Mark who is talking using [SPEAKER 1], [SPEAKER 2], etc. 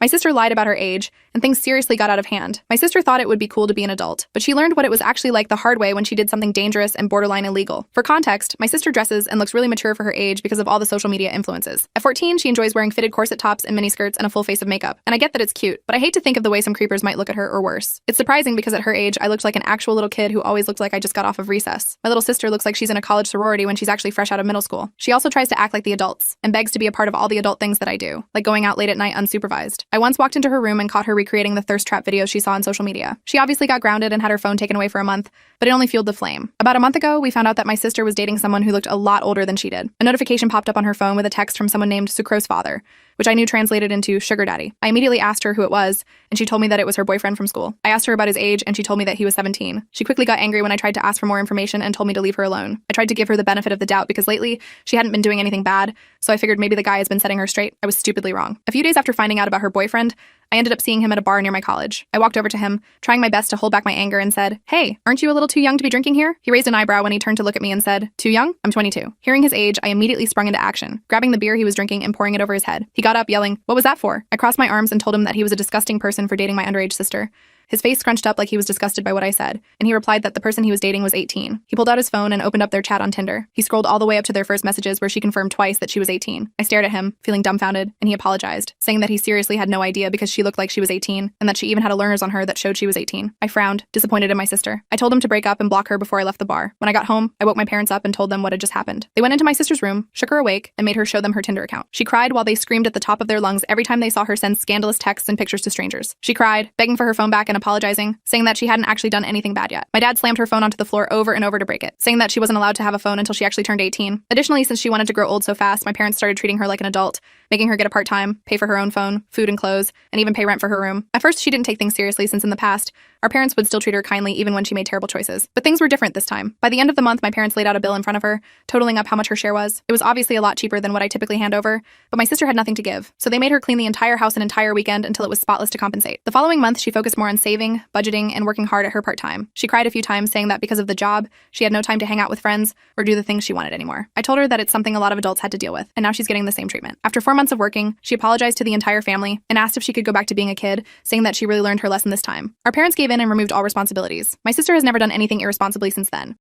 [SPEAKER 1] My sister lied about her age, and things seriously got out of hand. My sister thought it would be cool to be an adult, but she learned what it was actually like the hard way when she did something dangerous and borderline illegal. For context, my sister dresses and looks really mature for her age because of all the social media influences. At 14, she enjoys wearing fitted corset tops and miniskirts and a full face of makeup. And I get that it's cute, but I hate to think of the way some creepers might look at her or worse. It's surprising because at her age, I looked like an actual little kid who always looked like I just got off of recess. My little sister looks like she's in a college sorority when she's actually fresh out of middle school. She also tries to act like the adults and begs to be a part of all the adult things that I do, like going out late at night unsupervised. I once walked into her room and caught her recreating the thirst trap videos she saw on social media. She obviously got grounded and had her phone taken away for a month, but it only fueled the flame. About a month ago, we found out that my sister was dating someone who looked a lot older than she did. A notification popped up on her phone with a text from someone named Sucro's father, which I knew translated into sugar daddy. I immediately asked her who it was, and she told me that it was her boyfriend from school. I asked her about his age, and she told me that he was 17. She quickly got angry when I tried to ask for more information and told me to leave her alone. I tried to give her the benefit of the doubt because lately, she hadn't been doing anything bad, so I figured maybe the guy has been setting her straight. I was stupidly wrong. A few days after finding out about her boyfriend, I ended up seeing him at a bar near my college. I walked over to him, trying my best to hold back my anger, and said, "Hey, aren't you a little too young to be drinking here?" He raised an eyebrow when he turned to look at me and said, "Too young? I'm 22." Hearing his age, I immediately sprung into action, grabbing the beer he was drinking and pouring it over his head. He got up, yelling, "What was that for?" I crossed my arms and told him that he was a disgusting person for dating my underage sister. His face scrunched up like he was disgusted by what I said, and he replied that the person he was dating was 18. He pulled out his phone and opened up their chat on Tinder. He scrolled all the way up to their first messages where she confirmed twice that she was 18. I stared at him, feeling dumbfounded, and he apologized, saying that he seriously had no idea because she looked like she was 18, and that she even had a learners on her that showed she was 18. I frowned, disappointed in my sister. I told him to break up and block her before I left the bar. When I got home, I woke my parents up and told them what had just happened. They went into my sister's room, shook her awake, and made her show them her Tinder account. She cried while they screamed at the top of their lungs every time they saw her send scandalous texts and pictures to strangers. She cried, begging for her phone back and apologizing, saying that she hadn't actually done anything bad yet. My dad slammed her phone onto the floor over and over to break it, saying that she wasn't allowed to have a phone until she actually turned 18. Additionally, since she wanted to grow old so fast, my parents started treating her like an adult, making her get a part-time, pay for her own phone, food and clothes, and even pay rent for her room. At first, she didn't take things seriously since in the past, our parents would still treat her kindly even when she made terrible choices. But things were different this time. By the end of the month, my parents laid out a bill in front of her, totaling up how much her share was. It was obviously a lot cheaper than what I typically hand over, but my sister had nothing to give, so they made her clean the entire house an entire weekend until it was spotless to compensate. The following month, she focused more on saving, budgeting, and working hard at her part-time. She cried a few times, saying that because of the job, she had no time to hang out with friends or do the things she wanted anymore. I told her that it's something a lot of adults had to deal with, and now she's getting the same treatment. After 4 months of working, she apologized to the entire family and asked if she could go back to being a kid, saying that she really learned her lesson this time. Our parents gave in and removed all responsibilities. My sister has never done anything irresponsibly since then.